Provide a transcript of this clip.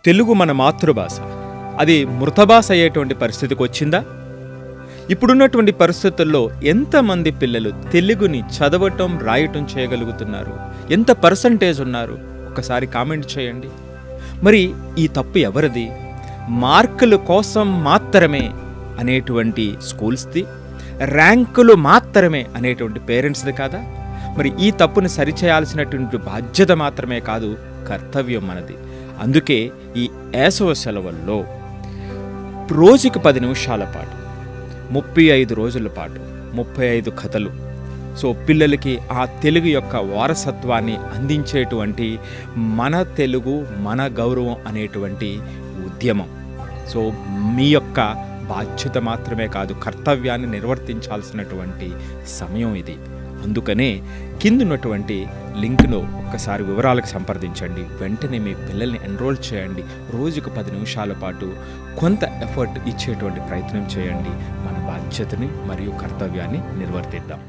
తెలుగు మన మాతృభాష. అది మృతభాష అయ్యేటువంటి పరిస్థితికి వచ్చిందా? ఇప్పుడున్నటువంటి పరిస్థితుల్లో ఎంతమంది పిల్లలు తెలుగుని చదవటం, రాయటం చేయగలుగుతున్నారు? ఎంత పర్సంటేజ్ ఉన్నారు? ఒకసారి కామెంట్ చేయండి. మరి ఈ తప్పు ఎవరిది? మార్కుల కోసం మాత్రమే అనేటువంటి స్కూల్స్ది, ర్యాంకులు మాత్రమే అనేటువంటి పేరెంట్స్ది కాదా? మరి ఈ తప్పుని సరిచేయాల్సినటువంటి బాధ్యత మాత్రమే కాదు, కర్తవ్యం మనది. అందుకే ఈ వేసవి సెలవుల్లో రోజుకి 10 నిమిషాల పాటు 35 రోజుల పాటు 35 కథలు, సో పిల్లలకి ఆ తెలుగు యొక్క వారసత్వాన్ని అందించేటువంటి మన తెలుగు మన గౌరవం అనేటువంటి ఉద్యమం. సో మీ యొక్క బాధ్యత మాత్రమే కాదు, కర్తవ్యాన్ని నిర్వర్తించాల్సినటువంటి సమయం ఇది. అందుకనే కిందున్నటువంటి లింక్ను ఒక్కసారి వివరాలకు సంప్రదించండి. వెంటనే మీ పిల్లల్ని ఎన్రోల్ చేయండి. రోజుకు 10 నిమిషాల పాటు కొంత ఎఫర్ట్ ఇచ్చేటువంటి ప్రయత్నం చేయండి. మన బాధ్యతని మరియు కర్తవ్యాన్ని నిర్వర్తిద్దాం.